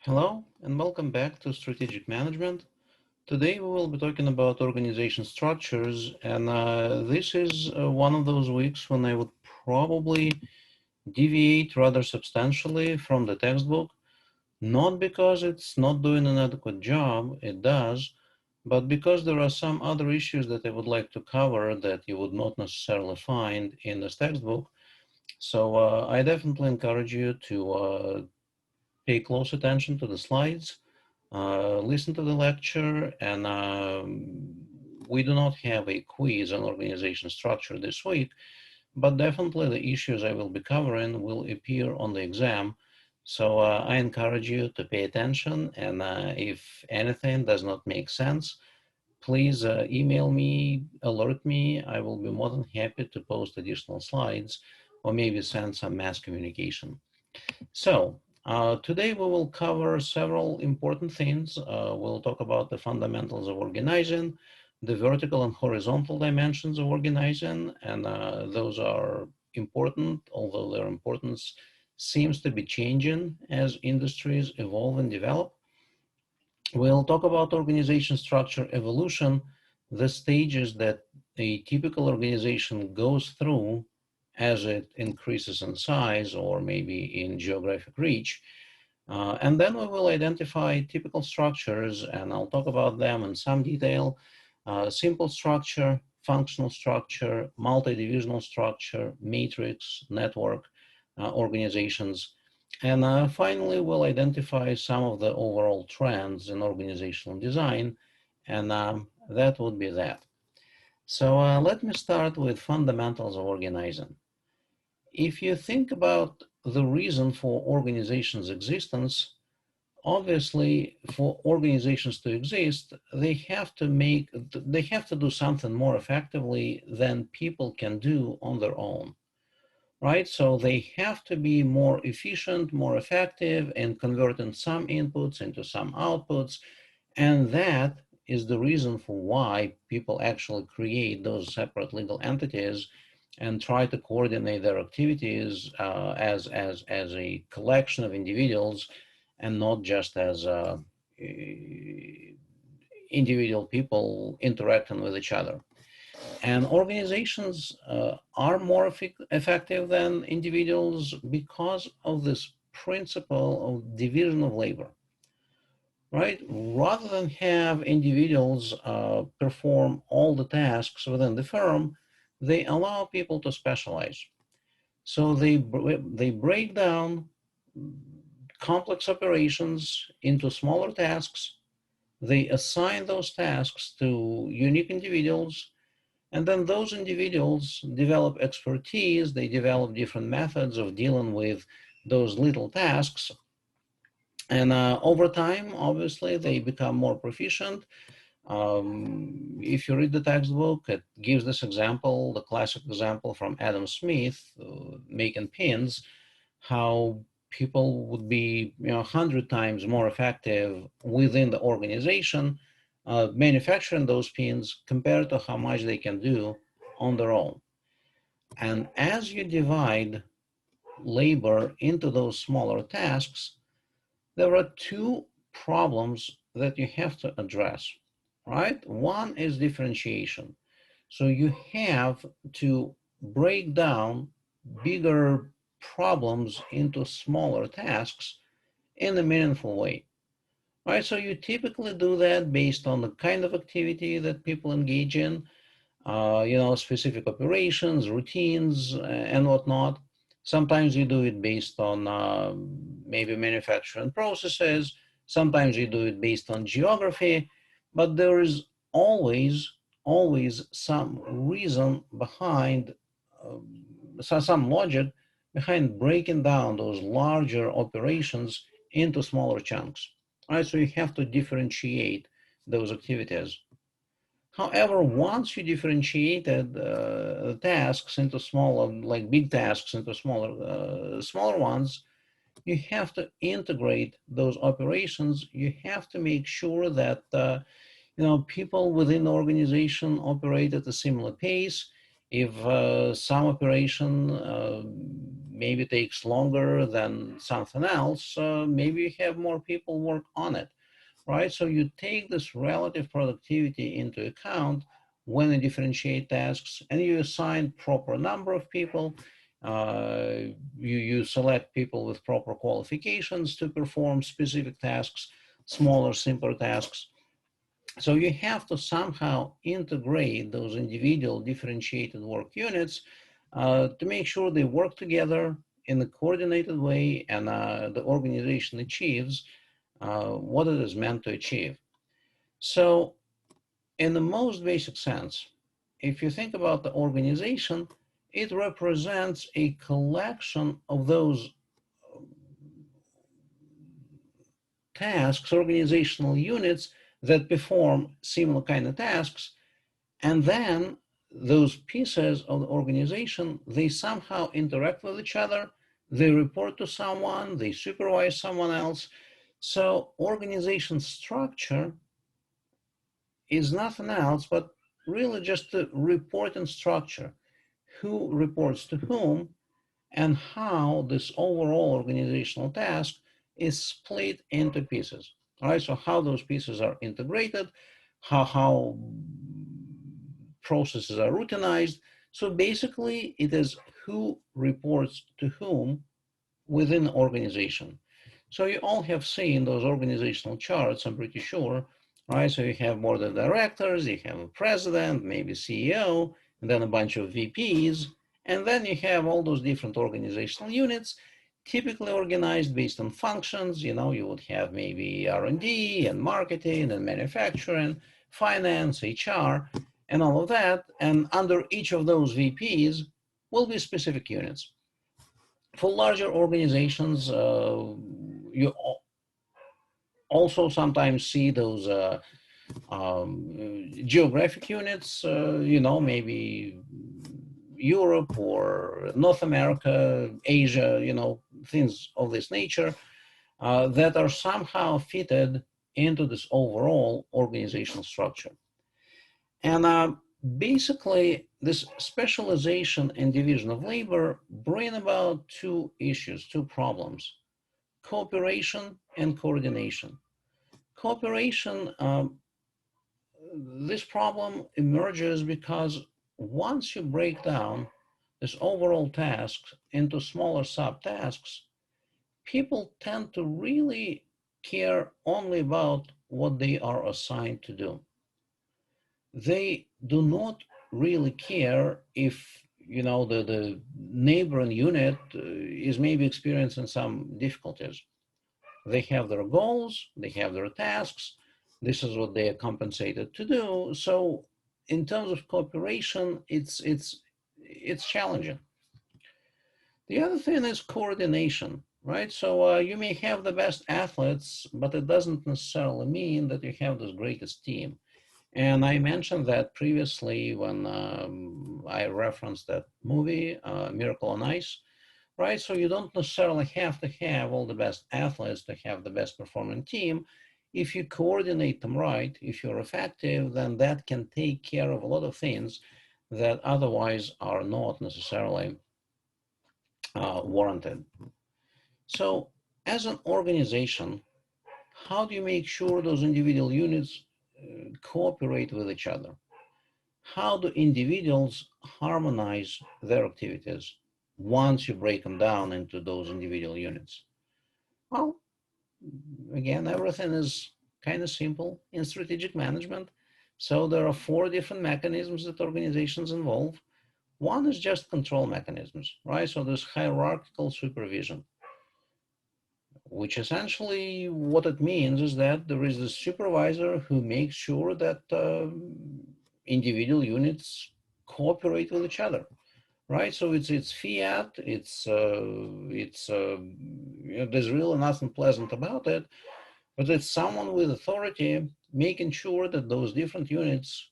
Hello and welcome back to Strategic Management. Today we will be talking about organization structures, and this is one of those weeks when I would probably deviate rather substantially from the textbook, not because it's not doing an adequate job, it does, but because there are some other issues that I would like to cover that you would not necessarily find in this textbook. So I definitely encourage you to pay close attention to the slides, listen to the lecture, and we do not have a quiz on organization structure this week, but definitely the issues I will be covering will appear on the exam. So I encourage you to pay attention, and if anything does not make sense, please email me, alert me. I will be more than happy to post additional slides or maybe send some mass communication. So today we will cover several important things. We'll talk about the fundamentals of organizing, the vertical and horizontal dimensions of organizing, and those are important, although their importance seems to be changing as industries evolve and develop. We'll talk about organization structure evolution, the stages that a typical organization goes through as it increases in size or maybe in geographic reach. And then we will identify typical structures, and I'll talk about them in some detail. Simple structure, functional structure, multi-divisional structure, matrix, network organizations. And finally, we'll identify some of the overall trends in organizational design, and that would be that. So let me start with fundamentals of organizing. If you think about the reason for organization's existence, obviously for organizations to exist, they have to do something more effectively than people can do on their own, right? So they have to be more efficient, more effective in converting some inputs into some outputs. And that is the reason for why people actually create those separate legal entities and try to coordinate their activities as a collection of individuals and not just as individual people interacting with each other. And organizations are more effective than individuals because of this principle of division of labor, right? Rather than have individuals perform all the tasks within the firm, they allow people to specialize. So they break down complex operations into smaller tasks. They assign those tasks to unique individuals, and then those individuals develop expertise. They develop different methods of dealing with those little tasks. And over time, obviously, they become more proficient. If you read the textbook, it gives this example, the classic example from Adam Smith, making pins, how people would be 100 times more effective within the organization manufacturing those pins compared to how much they can do on their own. And as you divide labor into those smaller tasks, there are two problems that you have to address, right? One is differentiation. So you have to break down bigger problems into smaller tasks in a meaningful way, right? So you typically do that based on the kind of activity that people engage in, specific operations, routines, and whatnot. Sometimes you do it based on maybe manufacturing processes. Sometimes you do it based on geography, but there is always some reason behind, some logic behind breaking down those larger operations into smaller chunks. All right, so you have to differentiate those activities. However, once you differentiated tasks into smaller, like big tasks into smaller ones, you have to integrate those operations. You have to make sure that people within the organization operate at a similar pace. If some operation maybe takes longer than something else, maybe you have more people work on it, right? So you take this relative productivity into account when you differentiate tasks, and you assign proper number of people. You select people with proper qualifications to perform specific tasks, smaller, simpler tasks. So you have to somehow integrate those individual differentiated work units to make sure they work together in a coordinated way, and the organization achieves what it is meant to achieve. So in the most basic sense, if you think about the organization, it represents a collection of those tasks, organizational units that perform similar kind of tasks, and then those pieces of the organization, they somehow interact with each other, they report to someone, they supervise someone else. So organization structure is nothing else but really just a reporting structure. Who reports to whom, and how this overall organizational task is split into pieces. All right, so how those pieces are integrated, how processes are routinized. So basically, it is who reports to whom within the organization. So you all have seen those organizational charts, I'm pretty sure, right? So you have board of directors, you have a president, maybe CEO, and then a bunch of VPs, and then you have all those different organizational units, typically organized based on functions. You know, you would have maybe R&D and marketing and manufacturing, finance, HR, and all of that. And under each of those VPs will be specific units. For larger organizations, you also sometimes see those geographic units, you know, maybe Europe or North America, Asia, you know, things of this nature that are somehow fitted into this overall organizational structure. And basically, this specialization and division of labor bring about two issues, two problems: cooperation and coordination. Cooperation, this problem emerges because once you break down this overall task into smaller subtasks, people tend to really care only about what they are assigned to do. They do not really care if, you know, the neighboring unit is maybe experiencing some difficulties. They have their goals, they have their tasks, this is what they are compensated to do. So in terms of cooperation, it's challenging. The other thing is coordination, right? So you may have the best athletes, but it doesn't necessarily mean that you have the greatest team. And I mentioned that previously when I referenced that movie, Miracle on Ice, right? So you don't necessarily have to have all the best athletes to have the best performing team. If you coordinate them right, if you're effective, then that can take care of a lot of things that otherwise are not necessarily warranted. So as an organization, how do you make sure those individual units cooperate with each other? How do individuals harmonize their activities once you break them down into those individual units? Well, again, everything is kind of simple in strategic management. So there are four different mechanisms that organizations involve. One is just control mechanisms, right? So there's hierarchical supervision, which essentially what it means is that there is a supervisor who makes sure that individual units cooperate with each other, right? So it's fiat, you know, there's really nothing pleasant about it, but it's someone with authority making sure that those different units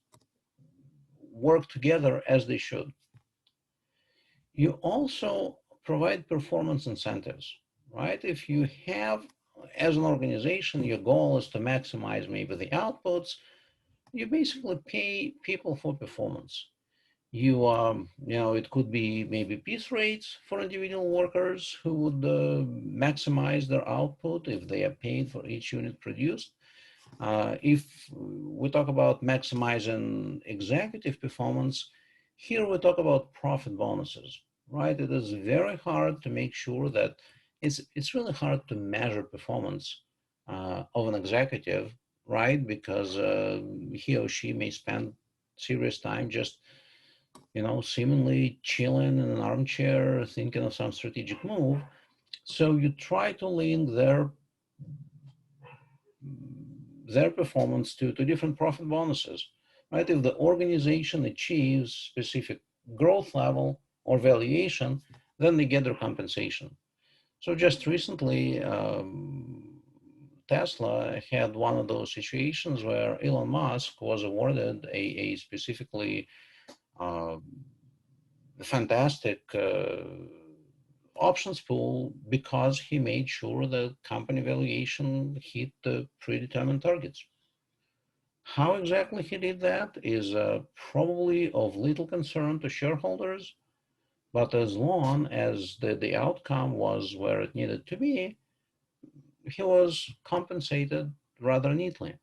work together as they should. You also provide performance incentives, right? If you have, as an organization, your goal is to maximize maybe the outputs, you basically pay people for performance. It could be maybe piece rates for individual workers who would maximize their output if they are paid for each unit produced. If we talk about maximizing executive performance, here we talk about profit bonuses, right? It is very hard to make sure that it's really hard to measure performance of an executive, right? Because he or she may spend serious time just seemingly chilling in an armchair, thinking of some strategic move. So you try to link their performance to different profit bonuses, right? If the organization achieves specific growth level or valuation, then they get their compensation. So just recently, Tesla had one of those situations where Elon Musk was awarded a specifically uh, fantastic options pool because he made sure the company valuation hit the predetermined targets. How exactly he did that is probably of little concern to shareholders, but as long as the outcome was where it needed to be, he was compensated rather neatly.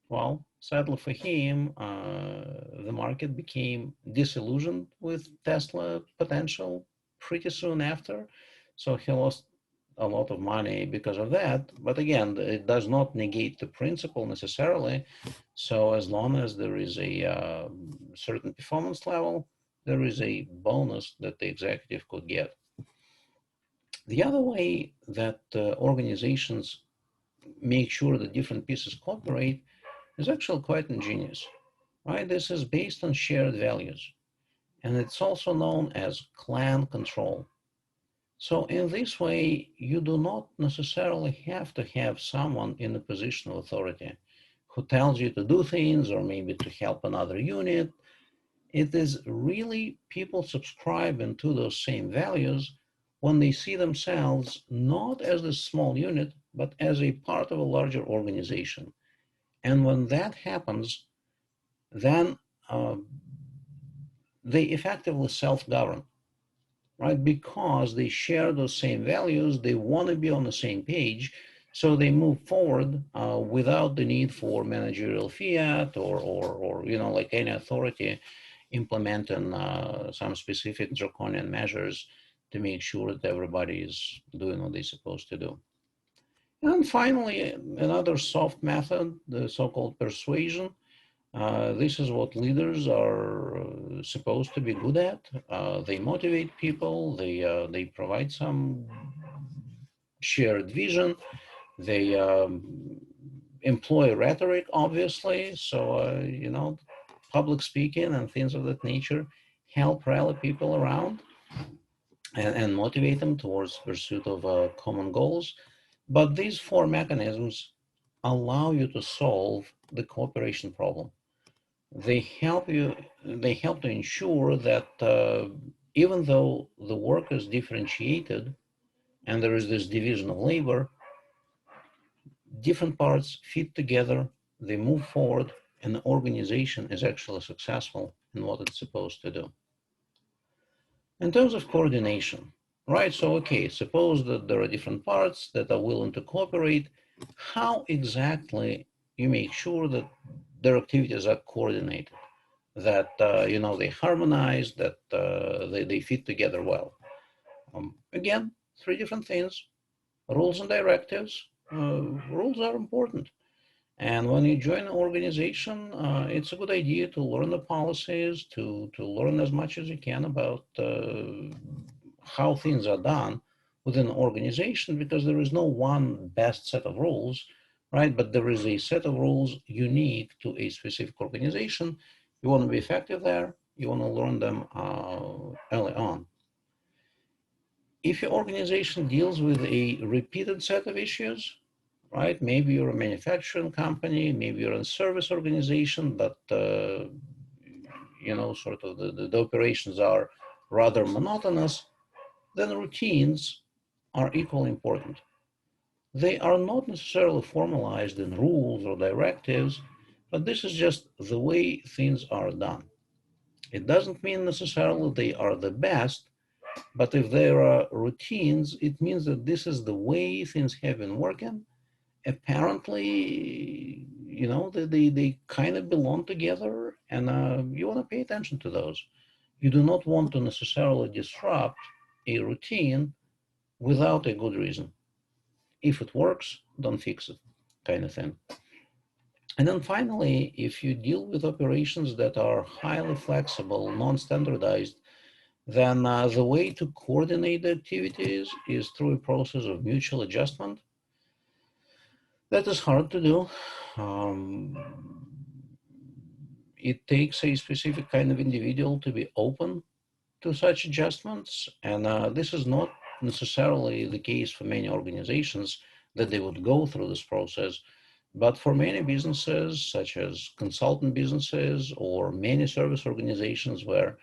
Well, sadly for him, the market became disillusioned with Tesla potential pretty soon after. So he lost a lot of money because of that. But again, it does not negate the principle necessarily. So as long as there is a certain performance level, there is a bonus that the executive could get. The other way that organizations make sure that different pieces cooperate is actually quite ingenious, right? This is based on shared values, and it's also known as clan control. So in this way, you do not necessarily have to have someone in a position of authority who tells you to do things or maybe to help another unit. It is really people subscribing to those same values when they see themselves not as a small unit, but as a part of a larger organization. And when that happens, then uh, they effectively self-govern, right? Because they share those same values, they want to be on the same page, so they move forward without the need for managerial fiat or like any authority implementing some specific draconian measures to make sure that everybody is doing what they're supposed to do. And finally, another soft method, the so-called persuasion. This is what leaders are supposed to be good at. They motivate people. They provide some shared vision. They employ rhetoric, obviously. So public speaking and things of that nature help rally people around and motivate them towards pursuit of common goals. But these four mechanisms allow you to solve the cooperation problem. They help to ensure that even though the work is differentiated and there is this division of labor, different parts fit together, they move forward, and the organization is actually successful in what it's supposed to do. In terms of coordination, right? So, okay, suppose that there are different parts that are willing to cooperate. How exactly you make sure that their activities are coordinated? That they harmonize, that they fit together well. Again, three different things: rules and directives. Rules are important, and when you join an organization, it's a good idea to learn the policies, to learn as much as you can about how things are done within an organization, because there is no one best set of rules, right? But there is a set of rules unique to a specific organization. You want to be effective there, you want to learn them early on. If your organization deals with a repeated set of issues, right? Maybe you're a manufacturing company, maybe you're a service organization, but sort of the operations are rather monotonous, then routines are equally important. They are not necessarily formalized in rules or directives, but this is just the way things are done. It doesn't mean necessarily they are the best, but if there are routines, it means that this is the way things have been working. Apparently, they kind of belong together, and you want to pay attention to those. You do not want to necessarily disrupt a routine without a good reason. If it works, don't fix it, kind of thing. And then finally, if you deal with operations that are highly flexible, non-standardized, then the way to coordinate the activities is through a process of mutual adjustment. That is hard to do. Um, it takes a specific kind of individual to be open to such adjustments, and this is not necessarily the case for many organizations that they would go through this process. But for many businesses, such as consultant businesses or many service organizations where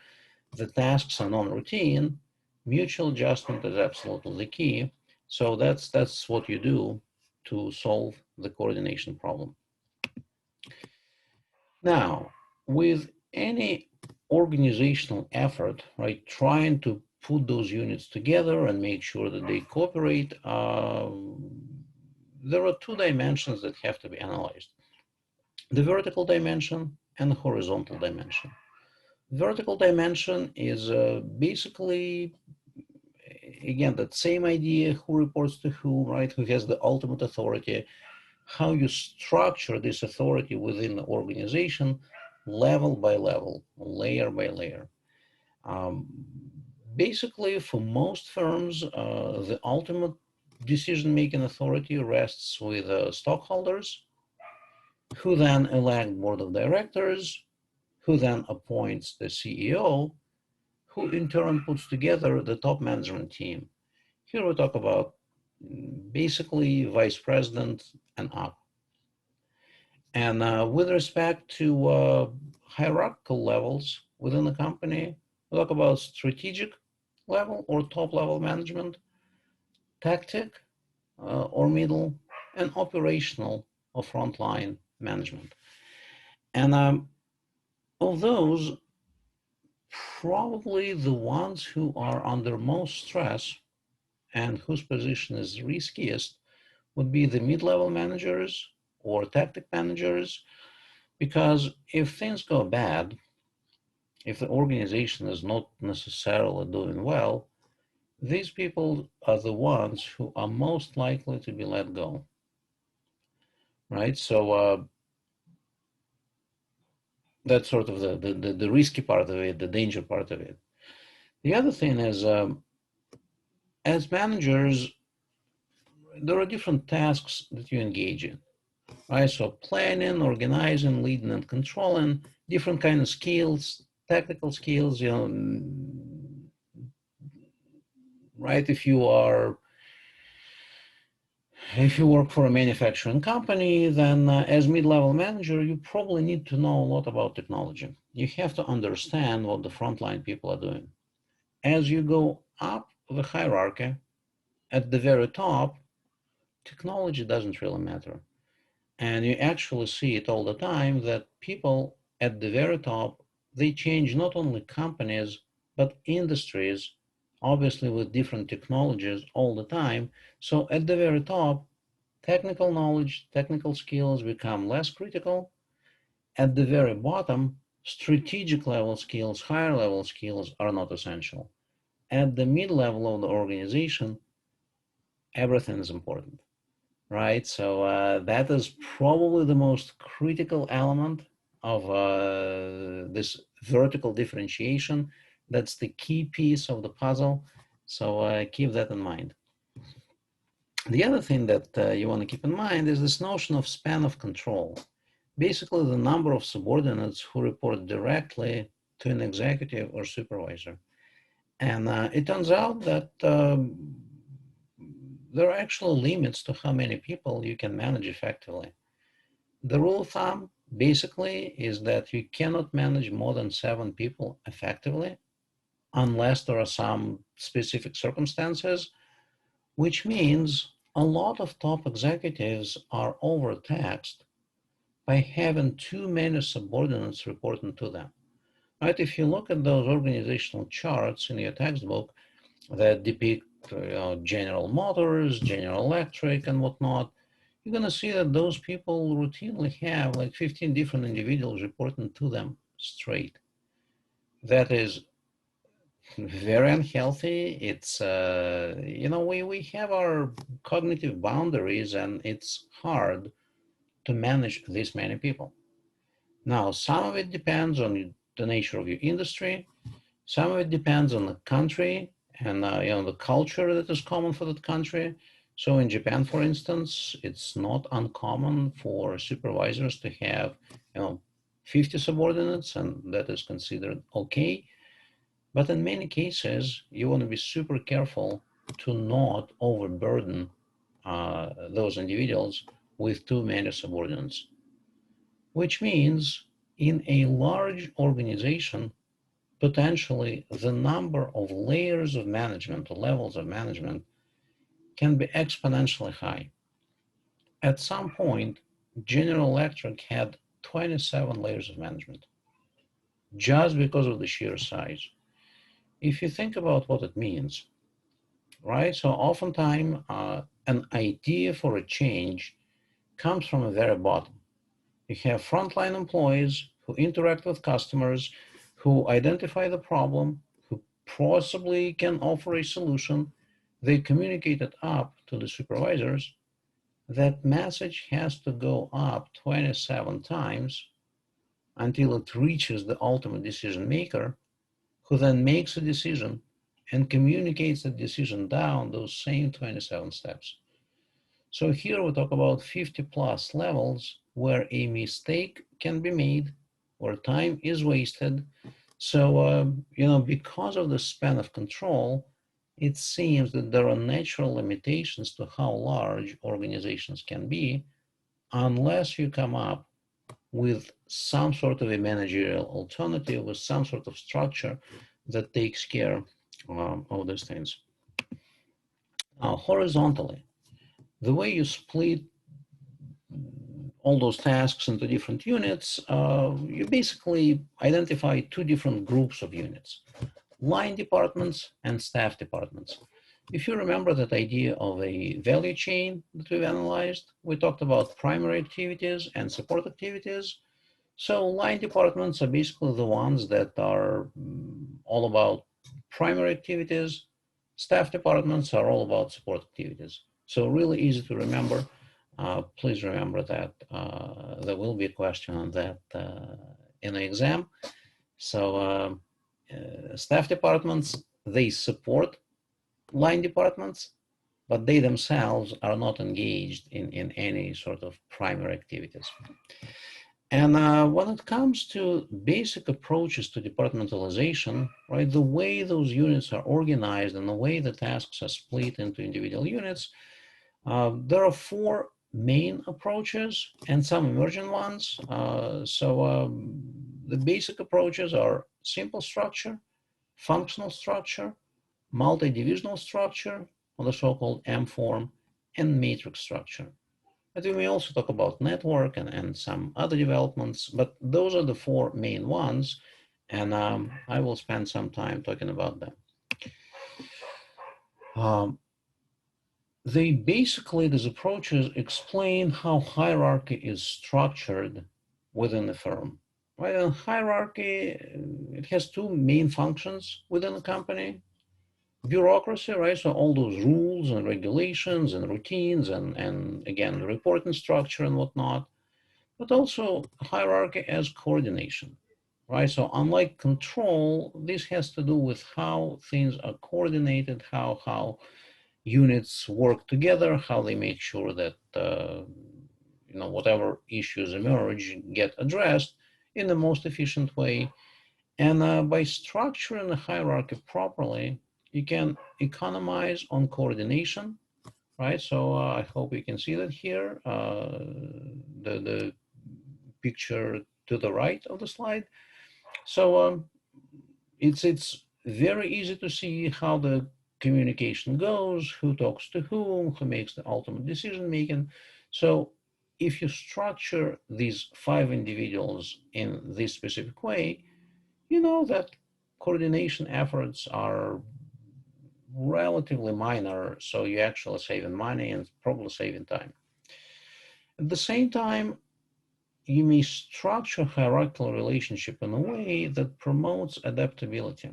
the tasks are non-routine, mutual adjustment is absolutely the key. So that's what you do to solve the coordination problem. Now, with any organizational effort, right, trying to put those units together and make sure that they cooperate, there are two dimensions that have to be analyzed: the vertical dimension and the horizontal dimension. Vertical dimension is basically, again, that same idea: who reports to whom, right? Who has the ultimate authority? How you structure this authority within the organization, level by level, layer by layer. Um, Basically, for most firms, the ultimate decision-making authority rests with stockholders, who then elect board of directors, who then appoints the CEO, who in turn puts together the top management team. Here we talk about basically vice president and up. And with respect to hierarchical levels within the company, we talk about strategic level or top level management, tactic or middle, and operational or frontline management. And of those, probably the ones who are under most stress and whose position is riskiest would be the mid-level managers or tactic managers, because if things go bad, if the organization is not necessarily doing well, these people are the ones who are most likely to be let go, right? So that's sort of the risky part of it, the danger part of it. The other thing is, as managers, there are different tasks that you engage in, right? So planning, organizing, leading, and controlling, different kind of skills, technical skills, right? If you work for a manufacturing company, then as mid-level manager, you probably need to know a lot about technology. You have to understand what the frontline people are doing. As you go up the hierarchy, at the very top, technology doesn't really matter. And you actually see it all the time that people at the very top, they change not only companies, but industries, obviously with different technologies all the time. So at the very top, technical knowledge, technical skills become less critical. At the very bottom, strategic level skills, higher level skills are not essential. At the mid level of the organization, everything is important, right? So that is probably the most critical element of this vertical differentiation. That's the key piece of the puzzle. So keep that in mind. The other thing that you want to keep in mind is this notion of span of control. Basically, the number of subordinates who report directly to an executive or supervisor. And it turns out that there are actual limits to how many people you can manage effectively. The rule of thumb basically is that you cannot manage more than 7 people effectively unless there are some specific circumstances, which means a lot of top executives are overtaxed by having too many subordinates reporting to them. right? If you look at those organizational charts in your textbook that depict General Motors, General Electric, and whatnot, you're going to see that those people routinely have like 15 different individuals reporting to them straight. That is very unhealthy. It's, we have our cognitive boundaries, and it's hard to manage this many people. Now, some of it depends on the nature of your industry. Some of it depends on the country and the culture that is common for that country. So in Japan, for instance, it's not uncommon for supervisors to have 50 subordinates, and that is considered okay. But in many cases, you want to be super careful to not overburden those individuals with too many subordinates, which means in a large organization, potentially the number of layers of management or levels of management can be exponentially high. At some point, General Electric had 27 layers of management just because of the sheer size. If you think about what it means, right? So oftentimes an idea for a change comes from the very bottom. You have frontline employees who interact with customers, who identify the problem, who possibly can offer a solution. They communicate it up to the supervisors. That message has to go up 27 times until it reaches the ultimate decision maker, who then makes a decision and communicates the decision down those same 27 steps. So here we talk about 50 plus levels where a mistake can be made, where time is wasted. So, because of the span of control, it seems that there are natural limitations to how large organizations can be unless you come up with some sort of a managerial alternative, with some sort of structure that takes care of these things. Now, horizontally, the way you split all those tasks into different units, you basically identify two different groups of units: line departments and staff departments. If you remember that idea of a value chain that we've analyzed, we talked about primary activities and support activities. So line departments are basically the ones that are all about primary activities. Staff departments are all about support activities. So really easy to remember. Please remember that there will be a question on that in the exam. So staff departments, they support line departments, but they themselves are not engaged in any sort of primary activities. And when it comes to basic approaches to departmentalization, right, the way those units are organized and the way the tasks are split into individual units, there are four main approaches and some emergent ones. The basic approaches are simple structure, functional structure, multi-divisional structure, or the so-called M form, and matrix structure. But we may also talk about network and some other developments, but those are the four main ones, and I will spend some time talking about them. These approaches explain how hierarchy is structured within the firm. Right? And hierarchy, it has two main functions within a company. Bureaucracy, right? So all those rules and regulations and routines and again, the reporting structure and whatnot, but also hierarchy as coordination, right? So unlike control, this has to do with how things are coordinated, how units work together, how they make sure that whatever issues emerge get addressed in the most efficient way. And by structuring the hierarchy properly, you can economize on coordination, right? So I hope you can see that here, the picture to the right of the slide. So it's very easy to see how the communication goes, who talks to whom, who makes the ultimate decision making. So if you structure these five individuals in this specific way, you know that coordination efforts are relatively minor, so you're actually saving money and probably saving time. At the same time, you may structure hierarchical relationship in a way that promotes adaptability,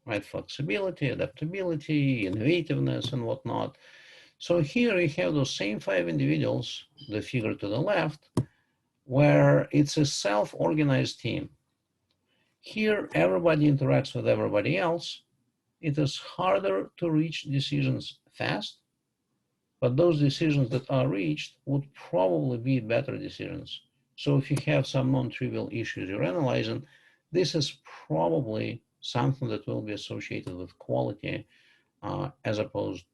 right? Flexibility, adaptability, innovativeness, and whatnot. So here you have those same five individuals, the figure to the left, where it's a self-organized team. Here, everybody interacts with everybody else. It is harder to reach decisions fast, but those decisions that are reached would probably be better decisions. So if you have some non-trivial issues you're analyzing, this is probably something that will be associated with quality as opposed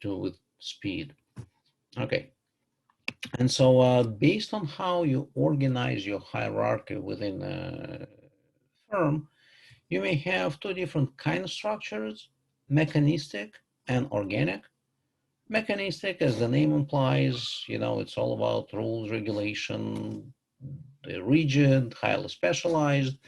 to with speed. Okay. And so based on how you organize your hierarchy within a firm, you may have two different kind of structures, mechanistic and organic. Mechanistic, as the name implies, it's all about rules, regulation, rigid, highly specialized,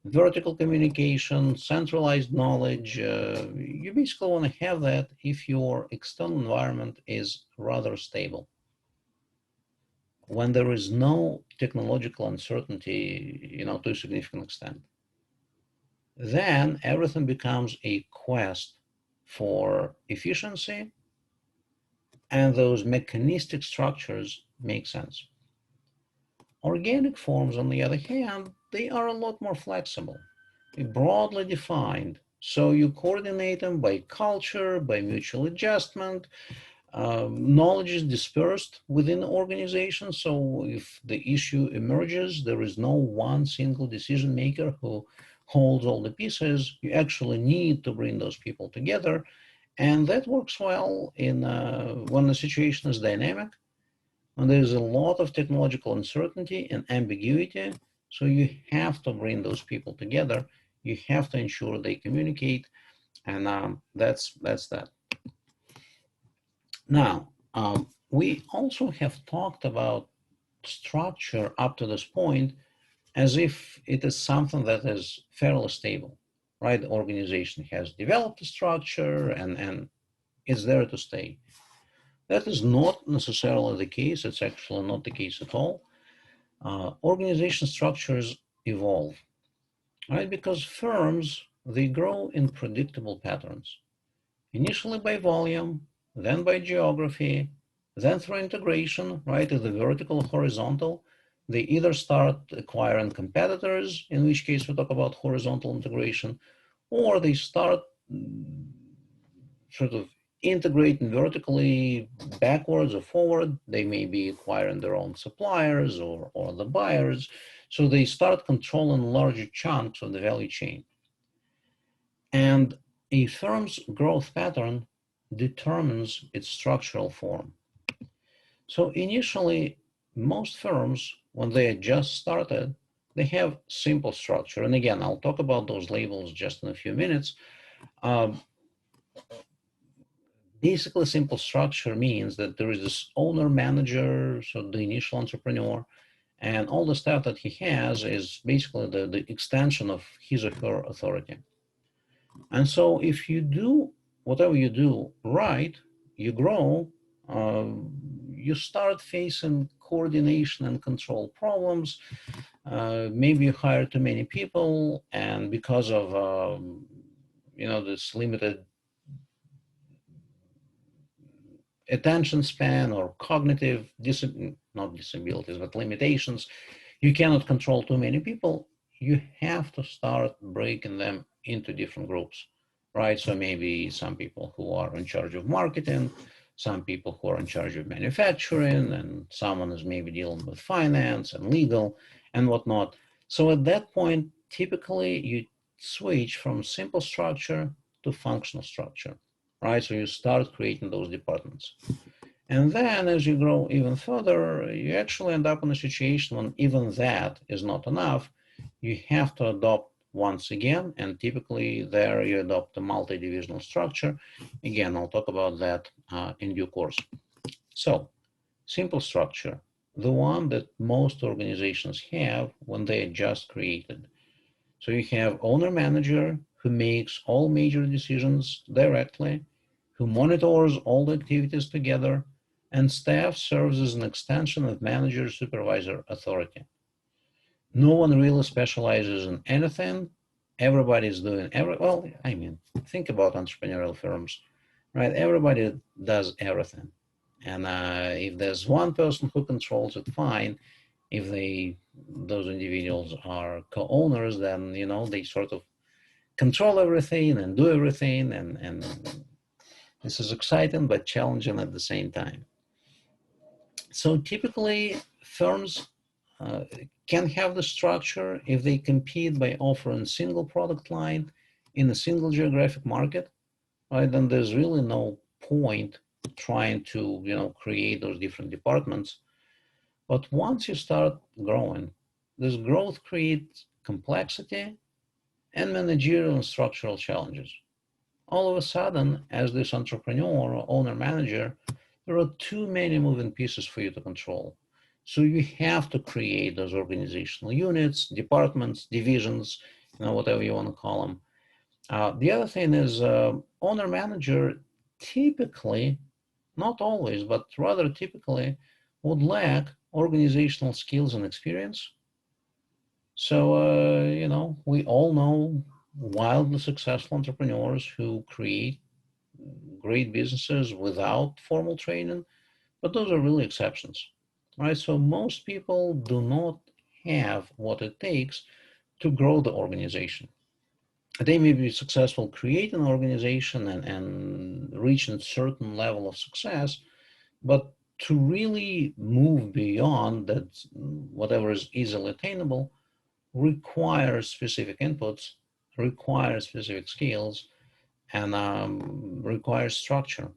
vertical communication, centralized knowledge. You basically want to have that if your external environment is rather stable. When there is no technological uncertainty, to a significant extent, then everything becomes a quest for efficiency, and those mechanistic structures make sense. Organic forms, on the other hand, they are a lot more flexible, broadly defined. So you coordinate them by culture, by mutual adjustment. Knowledge is dispersed within the organization. So if the issue emerges, there is no one single decision maker who holds all the pieces. You actually need to bring those people together. And that works well in when the situation is dynamic, when there's a lot of technological uncertainty and ambiguity. So you have to bring those people together. You have to ensure they communicate, and that's that. Now, we also have talked about structure up to this point as if it is something that is fairly stable, right? The organization has developed a structure and it's there to stay. That is not necessarily the case. It's actually not the case at all. Organization structures evolve, right? Because firms, they grow in predictable patterns, initially by volume, then by geography, then through integration, right, at the vertical or horizontal. They either start acquiring competitors, in which case we talk about horizontal integration, or they start sort of integrating vertically backwards or forward. They may be acquiring their own suppliers or the buyers. So they start controlling larger chunks of the value chain. And a firm's growth pattern determines its structural form. So initially, most firms, when they had just started, they have simple structure. And again, I'll talk about those labels just in a few minutes. Basically, simple structure means that there is this owner manager, so the initial entrepreneur, and all the stuff that he has is basically the extension of his or her authority. And so if you do whatever you do right, you grow, you start facing coordination and control problems. Maybe you hire too many people, and because of this limited attention span or cognitive not disabilities but limitations, you cannot control too many people. You have to start breaking them into different groups, right? So maybe some people who are in charge of marketing, some people who are in charge of manufacturing, and someone is maybe dealing with finance and legal and whatnot. So at that point, typically you switch from simple structure to functional structure, right? So you start creating those departments. And then as you grow even further, you actually end up in a situation when even that is not enough. You have to adopt once again, and typically there you adopt a multi-divisional structure. Again, I'll talk about that in due course. So, simple structure, the one that most organizations have when they are just created. So you have owner-manager who makes all major decisions directly, who monitors all the activities together, and staff serves as an extension of manager-supervisor authority. No one really specializes in anything. Everybody's doing well, I mean, think about entrepreneurial firms, right? Everybody does everything. And if there's one person who controls it, fine. If those individuals are co-owners, then, you know, they sort of control everything and do everything. And this is exciting, but challenging at the same time. So typically firms can have the structure if they compete by offering single product line in a single geographic market, right? Then there's really no point trying to, you know, create those different departments. But once you start growing, this growth creates complexity and managerial and structural challenges. All of a sudden, as this entrepreneur or owner manager, there are too many moving pieces for you to control. So you have to create those organizational units, departments, divisions, you know, whatever you want to call them. The other thing is owner manager typically, not always, but rather typically would lack organizational skills and experience. So, you know, we all know wildly successful entrepreneurs who create great businesses without formal training, but those are really exceptions, right? So most people do not have what it takes to grow the organization. They may be successful creating an organization and reaching a certain level of success, but to really move beyond that, whatever is easily attainable, requires specific inputs, requires specific skills, and requires structure.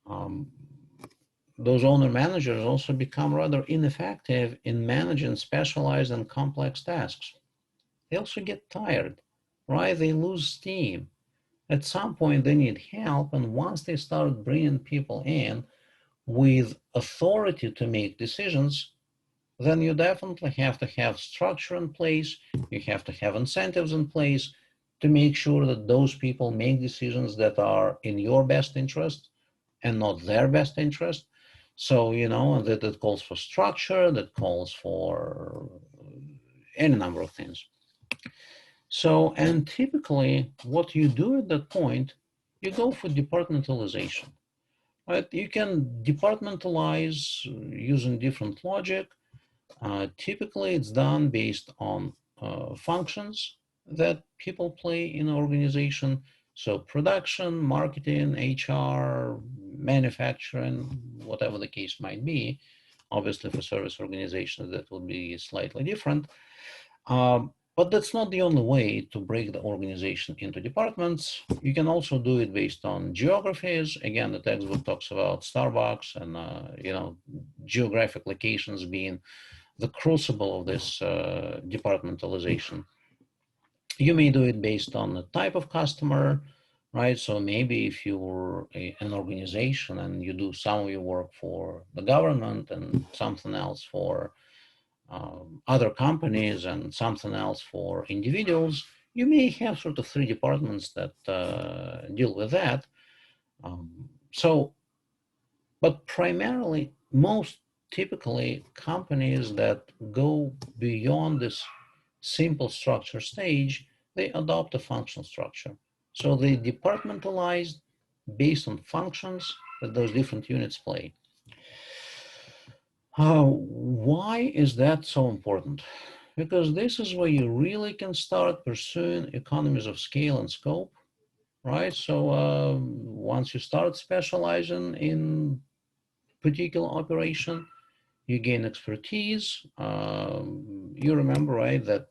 Um, those owner managers also become rather ineffective in managing specialized and complex tasks. They also get tired, right? They lose steam. At some point, they need help, and once they start bringing people in with authority to make decisions, then you definitely have to have structure in place. You have to have incentives in place to make sure that those people make decisions that are in your best interest and not their best interest. So, you know, that calls for structure, that calls for any number of things. So, and typically what you do at that point, you go for departmentalization, right? You can departmentalize using different logic. Typically, it's done based on functions that people play in an organization. So production, marketing, HR, manufacturing, whatever the case might be. Obviously, for service organizations, that will be slightly different. But that's not the only way to break the organization into departments. You can also do it based on geographies. Again, the textbook talks about Starbucks and, you know, geographic locations being the crucible of this departmentalization. You may do it based on the type of customer, right? So maybe if you're an organization and you do some of your work for the government and something else for other companies and something else for individuals, you may have sort of three departments that deal with that. So, but primarily, most typically companies that go beyond this simple structure stage, they adopt a functional structure. So they departmentalize based on functions that those different units play. Why is that so important? Because this is where you really can start pursuing economies of scale and scope, right? So once you start specializing in particular operation, you gain expertise. You remember, right, that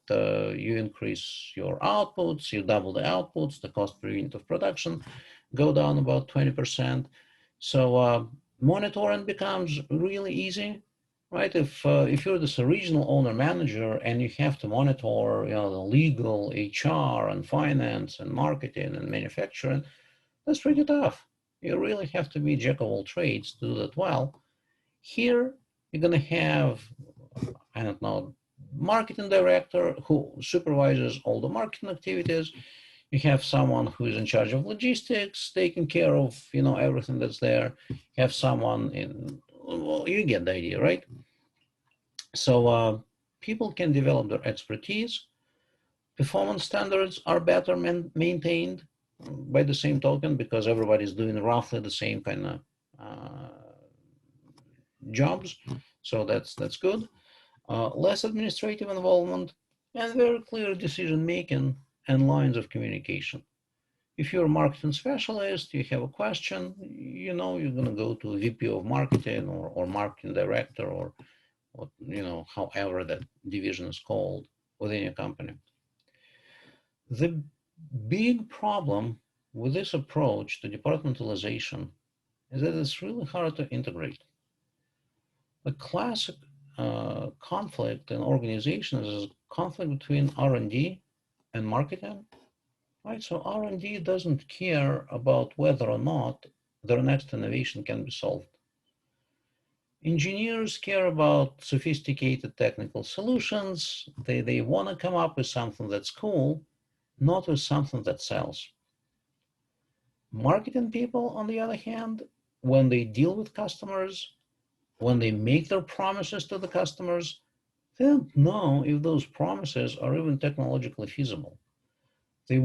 you increase your outputs, you double the outputs, the cost per unit of production go down about 20%. So monitoring becomes really easy, right? If you're this regional owner manager and you have to monitor, you know, the legal, HR, and finance, and marketing, and manufacturing, that's pretty tough. You really have to be jack of all trades to do that well. Here, you're going to have, I don't know, marketing director who supervises all the marketing activities. You have someone who is in charge of logistics, taking care of, everything that's there. You have someone well, you get the idea, right? So people can develop their expertise. Performance standards are better maintained by the same token because everybody's doing roughly the same kind of jobs. So that's good. Less administrative involvement and very clear decision making and lines of communication. If you're a marketing specialist, you have a question, you're going to go to VP of marketing or marketing director or however that division is called within your company. The big problem with this approach to departmentalization is that it's really hard to integrate. The classic conflict in organizations is conflict between R&D and marketing, right? So R&D doesn't care about whether or not their next innovation can be solved. Engineers care about sophisticated technical solutions. They want to come up with something that's cool, not with something that sells. Marketing people, on the other hand, when they deal with customers, when they make their promises to the customers, they don't know if those promises are even technologically feasible. They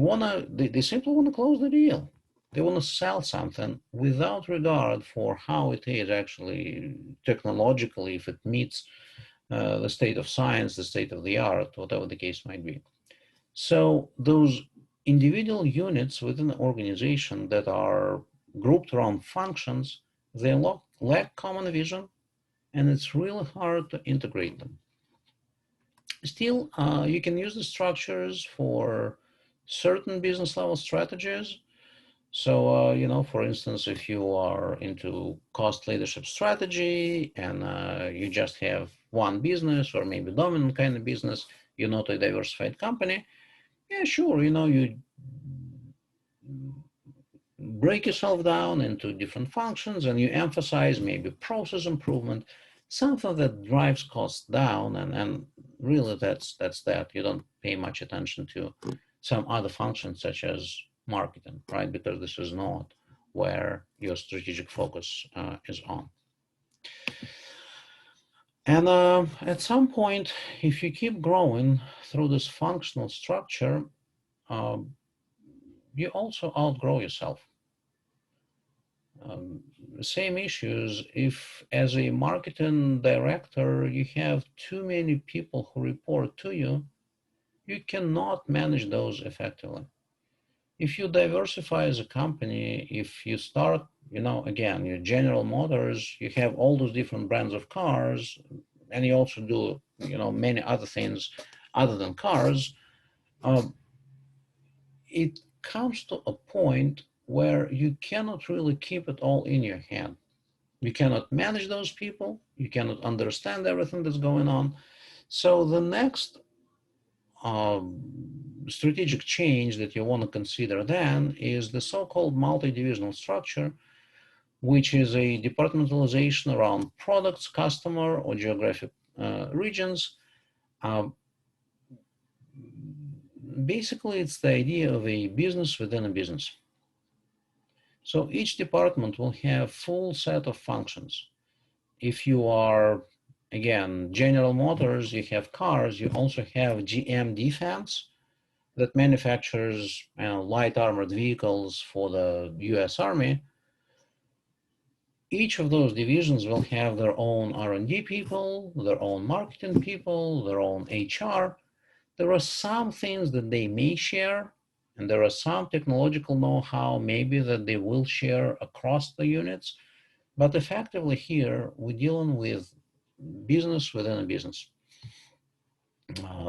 simply want to close the deal. They want to sell something without regard for how it is actually technologically, if it meets the state of science, the state of the art, whatever the case might be. So those individual units within the organization that are grouped around functions, they lack common vision, and it's really hard to integrate them. Still, you can use the structures for certain business level strategies. So, for instance, if you are into cost leadership strategy and you just have one business or maybe dominant kind of business, you're not a diversified company, yeah, sure, you break yourself down into different functions and you emphasize maybe process improvement, something that drives costs down, and really that's that. You don't pay much attention to some other functions such as marketing, right? Because this is not where your strategic focus is on. And at some point, if you keep growing through this functional structure, you also outgrow yourself. Same issues if as a marketing director you have too many people who report to you, you cannot manage those effectively. If you diversify as a company, if you start, again, your General Motors, you have all those different brands of cars, and you also do, many other things other than cars, it comes to a point where you cannot really keep it all in your head. You cannot manage those people. You cannot understand everything that's going on. So the next strategic change that you want to consider then is the so-called multi-divisional structure, which is a departmentalization around products, customer, or geographic regions. Basically, it's the idea of a business within a business. So each department will have full set of functions. If you are, again, General Motors, you have cars, you also have GM Defense that manufactures light armored vehicles for the U.S. Army. Each of those divisions will have their own R&D people, their own marketing people, their own HR. There are some things that they may share, and there are some technological know-how maybe that they will share across the units. But effectively here, we're dealing with business within a business.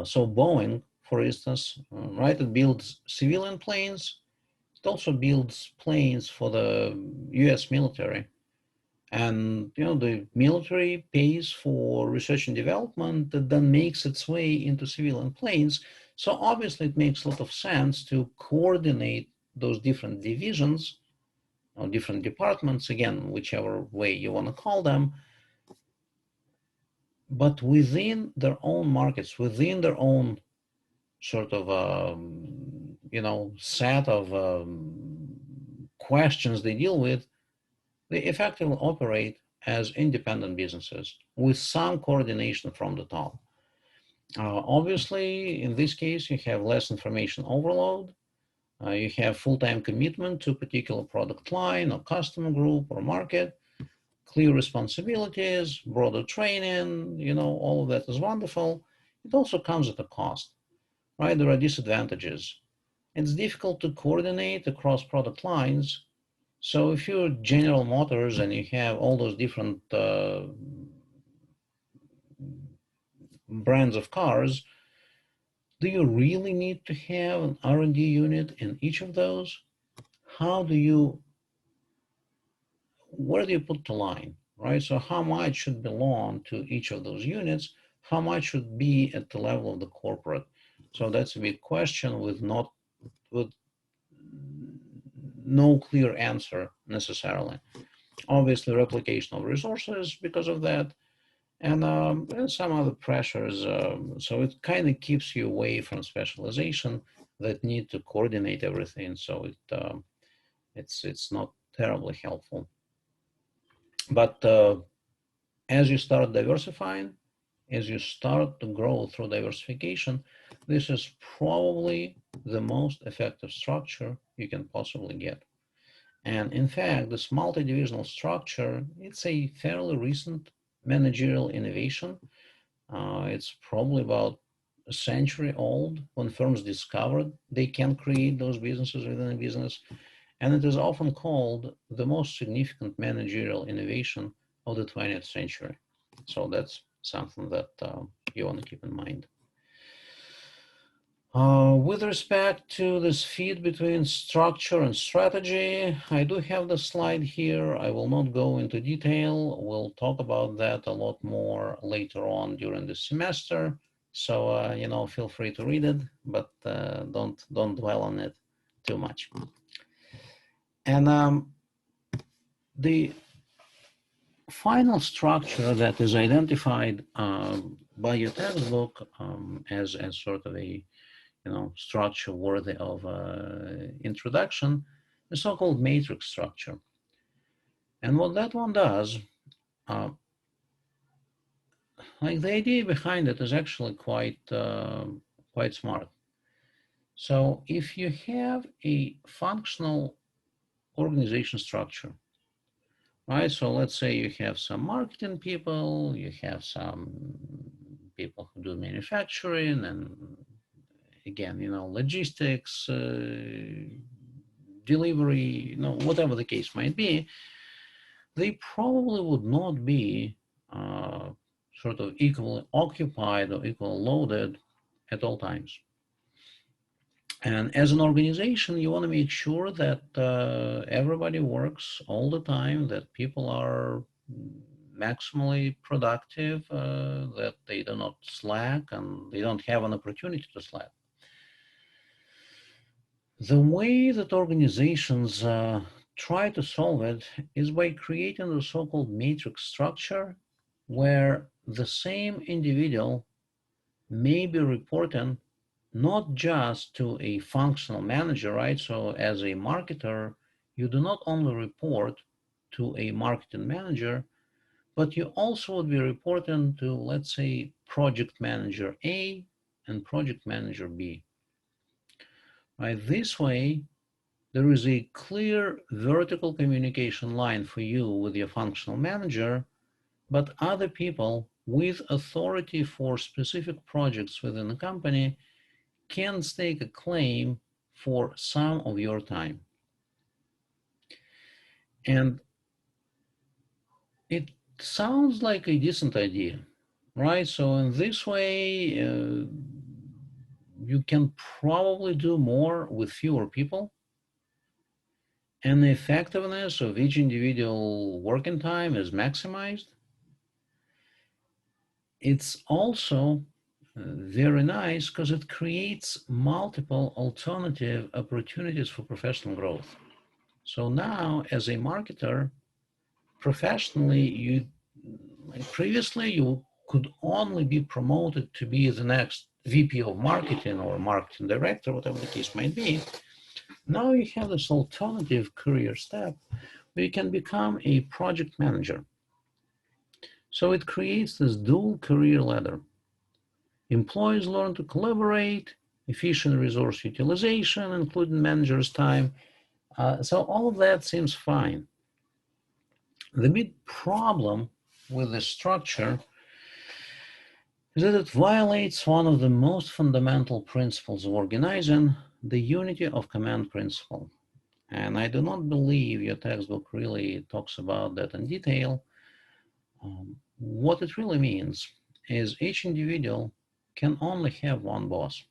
So Boeing, for instance, right, it builds civilian planes. It also builds planes for the U.S. military. And the military pays for research and development that then makes its way into civilian planes. So obviously it makes a lot of sense to coordinate those different divisions or different departments, again, whichever way you want to call them, but within their own markets, within their own sort of, set of questions they deal with, they effectively operate as independent businesses with some coordination from the top. Obviously, in this case, you have less information overload. You have full-time commitment to a particular product line or customer group or market, clear responsibilities, broader training, all of that is wonderful. It also comes at a cost, right? There are disadvantages. It's difficult to coordinate across product lines. So if you're General Motors and you have all those different brands of cars, do you really need to have an R&D unit in each of those? How do you, where do you put the line, right? So how much should belong to each of those units? How much should be at the level of the corporate? So that's a big question with no clear answer necessarily. Obviously, replication of resources because of that, and some other pressures. So it kind of keeps you away from specialization that need to coordinate everything. So it's not terribly helpful. But as you start diversifying, as you start to grow through diversification, this is probably the most effective structure you can possibly get. And in fact, this multi-divisional structure, it's a fairly recent managerial innovation. It's probably about a century old when firms discovered they can create those businesses within a business. And it is often called the most significant managerial innovation of the 20th century. So that's something that you want to keep in mind. With respect to this feed between structure and strategy, I do have the slide here. I will not go into detail. We'll talk about that a lot more later on during the semester. So, feel free to read it, but don't dwell on it too much. And the final structure that is identified by your textbook as sort of a structure worthy of introduction, the so-called matrix structure. And what that one does, like the idea behind it is actually quite smart. So if you have a functional organization structure, right? So let's say you have some marketing people, you have some people who do manufacturing, and again, logistics, delivery, whatever the case might be, they probably would not be sort of equally occupied or equally loaded at all times. And as an organization, you want to make sure that everybody works all the time, that people are maximally productive, that they do not slack and they don't have an opportunity to slack. The way that organizations try to solve it is by creating a so-called matrix structure where the same individual may be reporting not just to a functional manager, right? So as a marketer, you do not only report to a marketing manager, but you also would be reporting to, let's say, project manager A and project manager B. Right? This way, there is a clear vertical communication line for you with your functional manager, but other people with authority for specific projects within the company can stake a claim for some of your time. And it sounds like a decent idea, right? So in this way, you can probably do more with fewer people, and the effectiveness of each individual working time is maximized. It's also very nice because it creates multiple alternative opportunities for professional growth. So now, as a marketer, professionally, previously you could only be promoted to be the next VP of marketing or marketing director, whatever the case might be. Now you have this alternative career step where you can become a project manager. So it creates this dual career ladder. Employees learn to collaborate, efficient resource utilization, including manager's time. So all of that seems fine. The big problem with this structure is that it violates one of the most fundamental principles of organizing, the unity of command principle. And I do not believe your textbook really talks about that in detail. What it really means is each individual can only have one boss,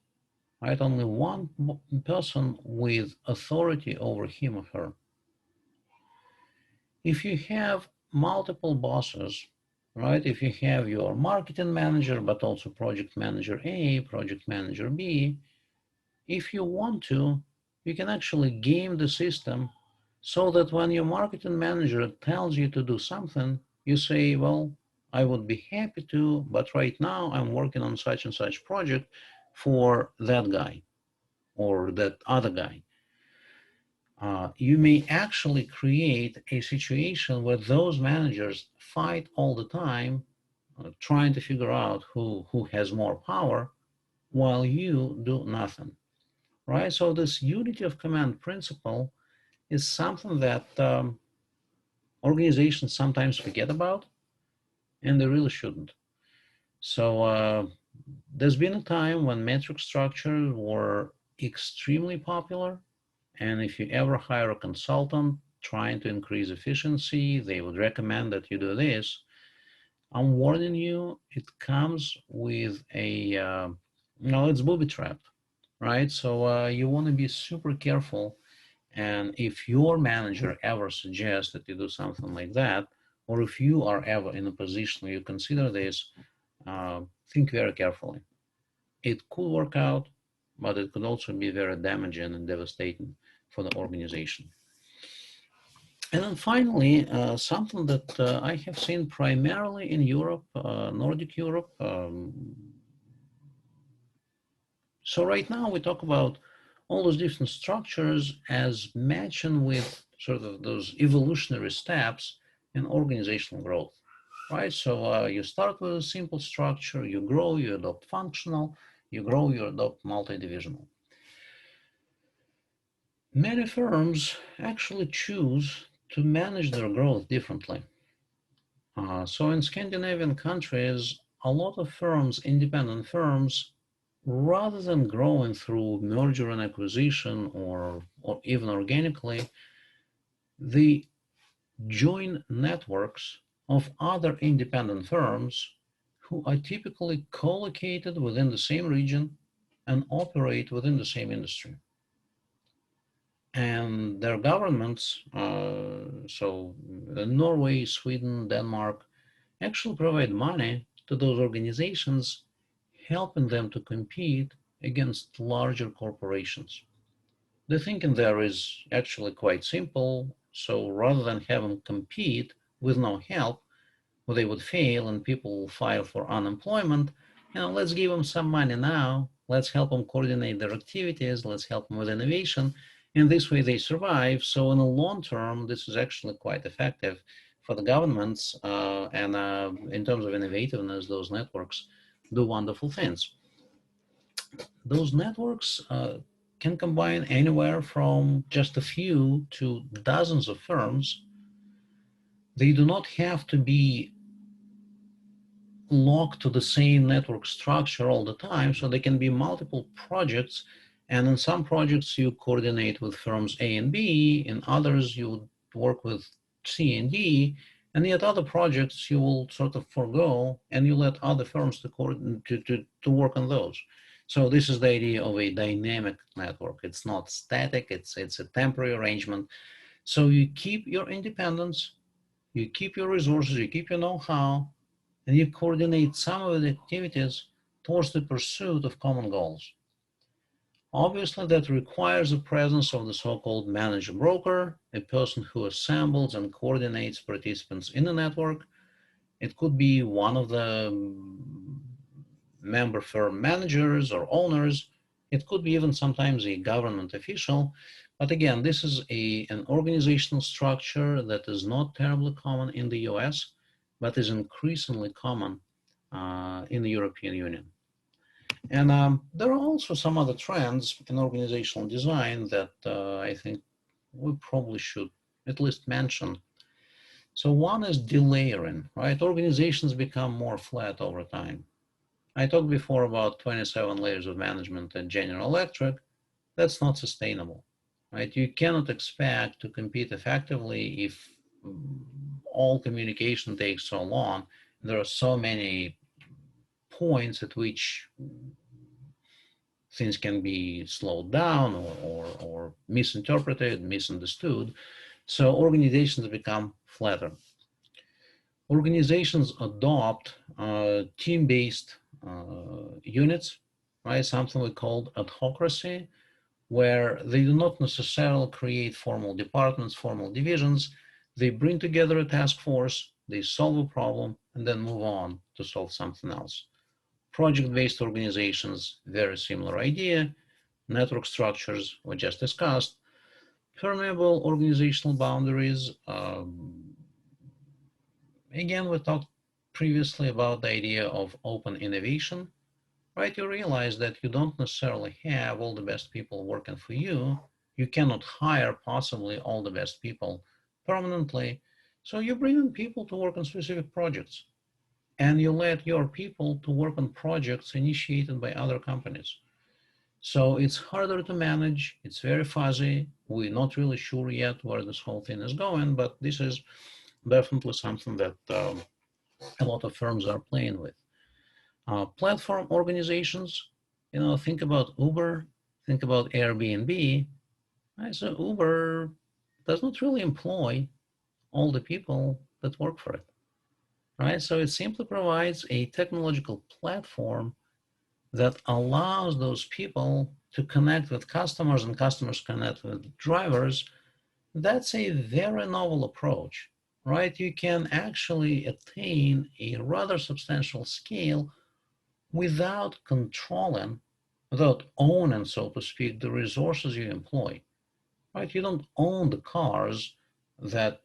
right? Only one person with authority over him or her. If you have multiple bosses, right? If you have your marketing manager, but also project manager A, project manager B, if you want to, you can actually game the system so that when your marketing manager tells you to do something, you say, well, I would be happy to, but right now I'm working on such and such project for that guy or that other guy. You may actually create a situation where those managers fight all the time, trying to figure out who has more power while you do nothing, right? So this unity of command principle is something that organizations sometimes forget about, and they really shouldn't. So there's been a time when metric structures were extremely popular. And if you ever hire a consultant trying to increase efficiency, they would recommend that you do this. I'm warning you, it comes with a, no, it's booby trapped, right? So you want to be super careful. And if your manager ever suggests that you do something like that, or if you are ever in a position where you consider this, think very carefully. It could work out, but it could also be very damaging and devastating for the organization. And then finally, something that I have seen primarily in Europe, Nordic Europe. So right now we talk about all those different structures as matching with sort of those evolutionary steps in organizational growth, right? So you start with a simple structure, you grow, you adopt functional, you grow, you adopt multi-divisional. Many firms actually choose to manage their growth differently. So in Scandinavian countries, a lot of firms, independent firms, rather than growing through merger and acquisition or even organically, they join networks of other independent firms who are typically co-located within the same region and operate within the same industry. And their governments, so Norway, Sweden, Denmark, actually provide money to those organizations, helping them to compete against larger corporations. The thinking there is actually quite simple. So rather than have them compete with no help, where they would fail and people will file for unemployment, let's give them some money now. Let's help them coordinate their activities. Let's help them with innovation. And this way they survive. So in the long term, this is actually quite effective for the governments. And in terms of innovativeness, those networks do wonderful things. Those networks can combine anywhere from just a few to dozens of firms. They do not have to be locked to the same network structure all the time, so they can be multiple projects. And in some projects, you coordinate with firms A and B, in others, you work with C and D, and yet other projects you will sort of forego and you let other firms to work on those. So this is the idea of a dynamic network. It's not static, it's a temporary arrangement. So you keep your independence, you keep your resources, you keep your know-how, and you coordinate some of the activities towards the pursuit of common goals. Obviously, that requires the presence of the so-called manager broker, a person who assembles and coordinates participants in the network, It could be one of the member firm managers or owners. It could be even sometimes a government official. But again, this is an organizational structure that is not terribly common in the US, but is increasingly common in the European Union. And there are also some other trends in organizational design that I think we probably should at least mention. So one is delayering, right? Organizations become more flat over time. I talked before about 27 layers of management at General Electric. That's not sustainable, right? You cannot expect to compete effectively if all communication takes so long. There are so many points at which things can be slowed down or misinterpreted, misunderstood. So organizations become flatter. Organizations adopt team-based units, right? Something we call adhocracy, where they do not necessarily create formal departments, formal divisions. They bring together a task force, they solve a problem, and then move on to solve something else. Project-based organizations, very similar idea. Network structures we just discussed. Permeable organizational boundaries. Again, we talked previously about the idea of open innovation, right? You realize that you don't necessarily have all the best people working for you. You cannot hire possibly all the best people permanently. So you bring in people to work on specific projects, and you let your people to work on projects initiated by other companies. So it's harder to manage. It's very fuzzy. We're not really sure yet where this whole thing is going, but this is definitely something that a lot of firms are playing with. Platform organizations, think about Uber, think about Airbnb. Right? So Uber does not really employ all the people that work for it, right? So it simply provides a technological platform that allows those people to connect with customers and customers connect with drivers. That's a very novel approach, right? You can actually attain a rather substantial scale without controlling, without owning, so to speak, the resources you employ, right? You don't own the cars that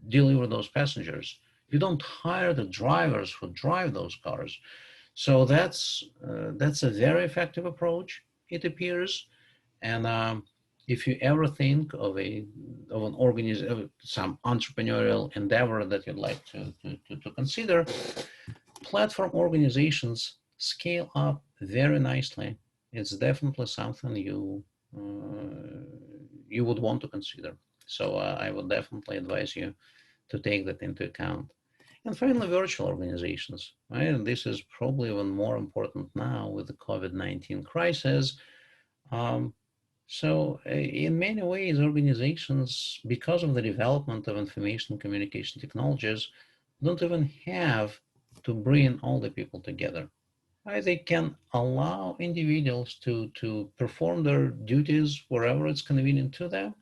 deliver those passengers. You don't hire the drivers who drive those cars. So that's a very effective approach, it appears. And if you ever think of an organization, some entrepreneurial endeavor that you'd like to consider, platform organizations scale up very nicely. It's definitely something you would want to consider. So I would definitely advise you to take that into account. And finally, virtual organizations, right? And this is probably even more important now with the COVID-19 crisis. Um, in many ways, organizations, because of the development of information communication technologies, don't even have to bring all the people together. Right? They can allow individuals to perform their duties wherever it's convenient to them,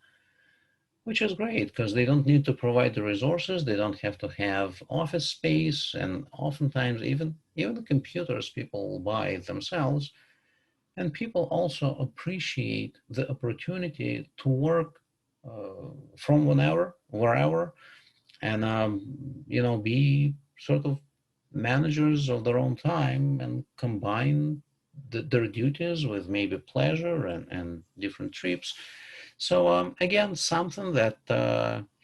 which is great because they don't need to provide the resources. They don't have to have office space, and oftentimes even the computers people buy themselves. And people also appreciate the opportunity to work from wherever, and be sort of managers of their own time and combine their duties with maybe pleasure and different trips. So again, something that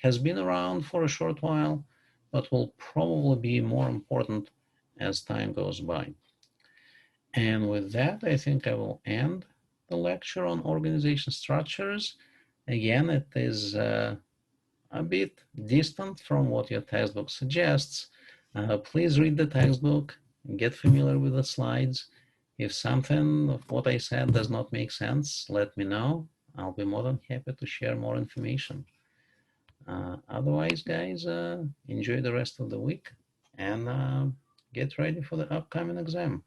has been around for a short while, but will probably be more important as time goes by. And with that, I think I will end the lecture on organization structures. Again, it is a bit distant from what your textbook suggests. Please read the textbook, get familiar with the slides. If something of what I said does not make sense, let me know. I'll be more than happy to share more information. Otherwise, guys, enjoy the rest of the week and get ready for the upcoming exam.